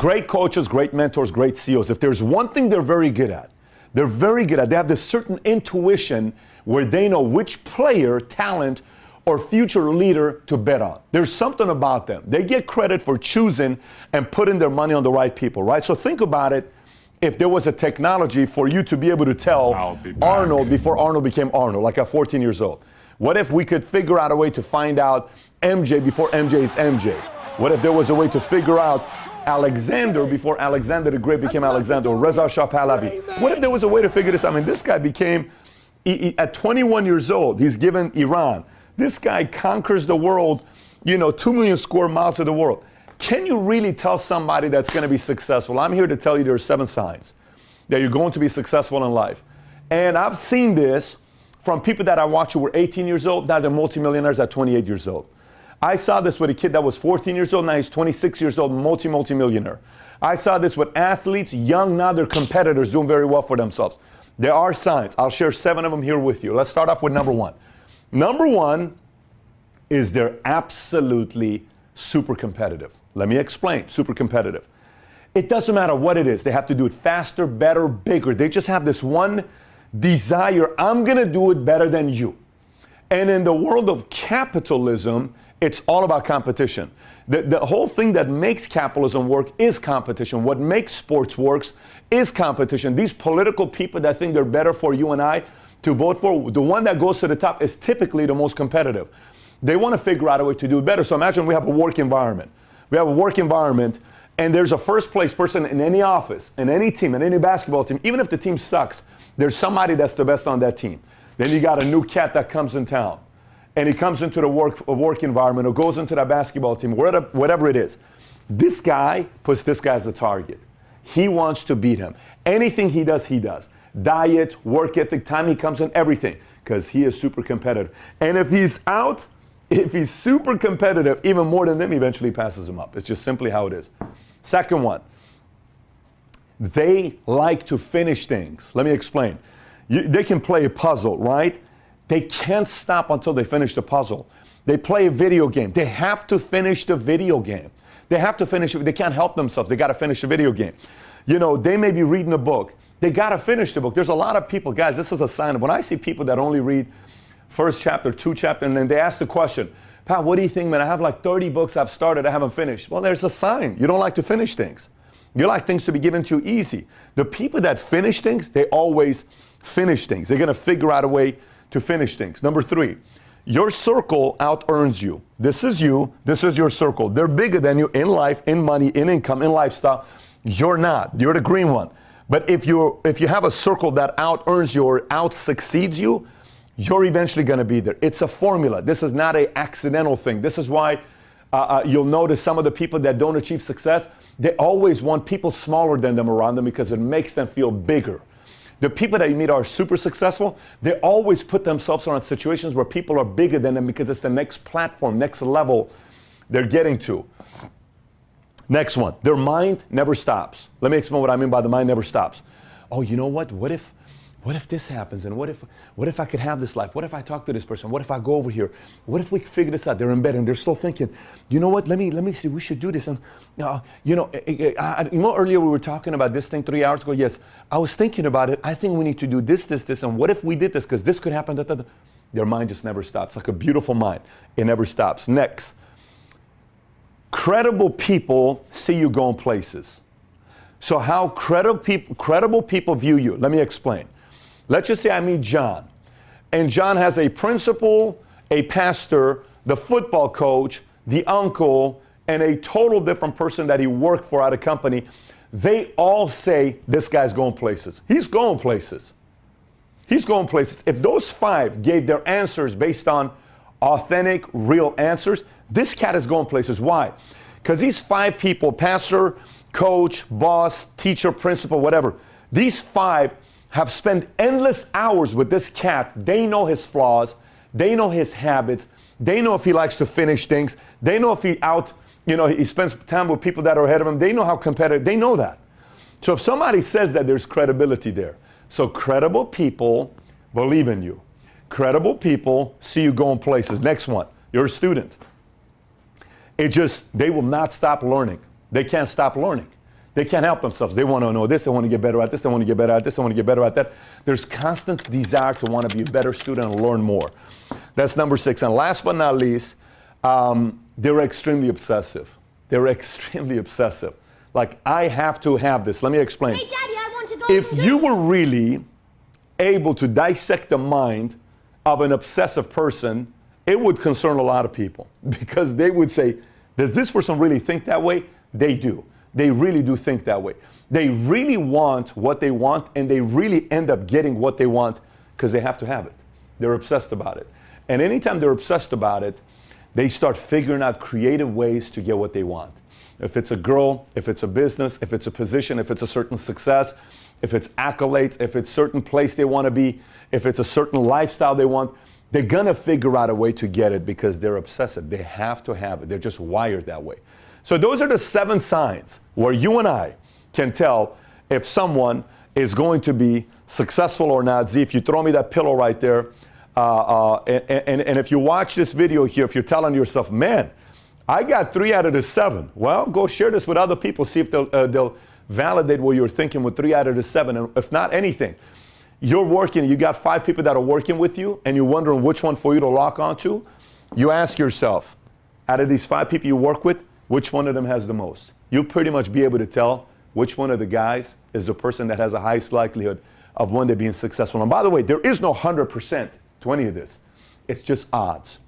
Great coaches, great mentors, great CEOs. If there's one thing they're very good at, they have this certain intuition where they know which player, talent, or future leader to bet on. There's something about them. They get credit for choosing and putting their money on the right people, right? So think about it. If there was a technology for you to be able to tell Arnold before Arnold became Arnold, like at 14 years old. What if we could figure out a way to find out MJ before MJ is MJ? What if there was a way to figure out Alexander before Alexander the Great became Alexander, or Reza Shah Pahlavi? What if there was a way to figure this out? I mean, this guy became, at 21 years old, he's given Iran. This guy conquers the world, 2 million square miles of the world. Can you really tell somebody that's going to be successful? I'm here to tell you there are 7 signs that you're going to be successful in life. And I've seen this from people that I watch who were 18 years old, now they're multimillionaires at 28 years old. I saw this with a kid that was 14 years old, now he's 26 years old, multi-millionaire. I saw this with athletes, young, now they're competitors doing very well for themselves. There are signs. I'll share 7 of them here with you. Let's start off with number 1. Number 1 is they're absolutely super competitive. Let me explain, super competitive. It doesn't matter what it is. They have to do it faster, better, bigger. They just have this one desire, I'm going to do it better than you. And in the world of capitalism, it's all about competition. The whole thing that makes capitalism work is competition. What makes sports works is competition. These political people that think they're better for you and I to vote for, the one that goes to the top is typically the most competitive. They want to figure out a way to do it better. So imagine we have a work environment. We have a work environment, and there's a first place person in any office, in any team, in any basketball team. Even if the team sucks, there's somebody that's the best on that team. Then you got a new cat that comes in town, and he comes into the work environment or goes into that basketball team, whatever it is. This guy puts this guy as a target. He wants to beat him. Anything he does, he does. Diet, work ethic, time he comes in, everything, because he is super competitive. And if he's out, if he's super competitive, even more than them, eventually passes him up. It's just simply how it is. Second one, they like to finish things. Let me explain. They can play a puzzle, right? They can't stop until they finish the puzzle. They play a video game. They have to finish the video game. They have to finish it. They can't help themselves. They got to finish the video game. They may be reading a book. They got to finish the book. There's a lot of people, guys, this is a sign. When I see people that only read first chapter, 2 chapters, and then they ask the question, Pat, what do you think, man? I have like 30 books I've started, I haven't finished. Well, there's a sign. You don't like to finish things. You like things to be given to you easy. The people that finish things, they always finish things. They're going to figure out a way to finish things. Number 3, your circle out-earns you. This is you. This is your circle. They're bigger than you in life, in money, in income, in lifestyle. You're not. You're the green one. But if you have a circle that out-earns you or out-succeeds you, you're eventually going to be there. It's a formula. This is not an accidental thing. This is why you'll notice some of the people that don't achieve success, they always want people smaller than them around them because it makes them feel bigger. The people that you meet are super successful, they always put themselves around situations where people are bigger than them because it's the next platform, next level they're getting to. Next one, their mind never stops. Let me explain what I mean by the mind never stops. Oh, you know what? What if this happens? And what if I could have this life? What if I talk to this person? What if I go over here? What if we figure this out? They're in bed and they're still thinking, you know what? Let me see. We should do this. And earlier we were talking about this thing 3 hours ago. Yes, I was thinking about it. I think we need to do this. And what if we did this? Because this could happen. Their mind just never stops. Like a beautiful mind. It never stops. Next, credible people see you going places. So how credible people view you? Let me explain. Let's just say I meet John, and John has a principal, a pastor, the football coach, the uncle, and a total different person that he worked for at a company. They all say, this guy's going places. He's going places. He's going places. If those 5 gave their answers based on authentic, real answers, this cat is going places. Why? Because these 5 people, pastor, coach, boss, teacher, principal, whatever, these 5 have spent endless hours with this cat. They know his flaws. They know his habits. They know if he likes to finish things. They know if he spends time with people that are ahead of him. They know how competitive. They know that. So if somebody says that, there's credibility there. So credible people believe in you. Credible people see you going places. Next one, you're a student. They will not stop learning. They can't stop learning. They can't help themselves. They want to know this, they want to get better at this, they want to get better at this, they want to get better at that. There's constant desire to want to be a better student and learn more. That's number 6. And last but not least, they're extremely obsessive. They're extremely obsessive. Like, I have to have this. Let me explain. Hey, Daddy, I want to go. If you were really able to dissect the mind of an obsessive person, it would concern a lot of people, because they would say, does this person really think that way? They do. They really do think that way. They really want what they want, and they really end up getting what they want because they have to have it. They're obsessed about it. And anytime they're obsessed about it, they start figuring out creative ways to get what they want. If it's a girl, if it's a business, if it's a position, if it's a certain success, if it's accolades, if it's a certain place they want to be, if it's a certain lifestyle they want, they're going to figure out a way to get it because they're obsessive. They have to have it. They're just wired that way. So those are the 7 signs where you and I can tell if someone is going to be successful or not. Z, if you throw me that pillow right there, and if you watch this video here, if you're telling yourself, man, I got 3 out of the 7. Well, go share this with other people. See if they'll validate what you're thinking with 3 out of the 7. And if not anything, you're working, you got 5 people that are working with you, and you're wondering which one for you to lock onto. You ask yourself, out of these 5 people you work with, which one of them has the most? You'll pretty much be able to tell which one of the guys is the person that has the highest likelihood of one day being successful. And by the way, there is no 100% to any of this. It's just odds.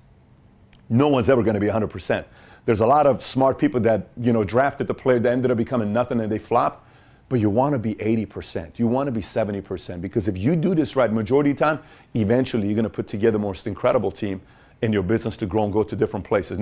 No one's ever going to be 100%. There's a lot of smart people that, drafted the player that ended up becoming nothing and they flopped. But you want to be 80%. You want to be 70%. Because if you do this right majority of the time, eventually you're going to put together the most incredible team in your business to grow and go to different places.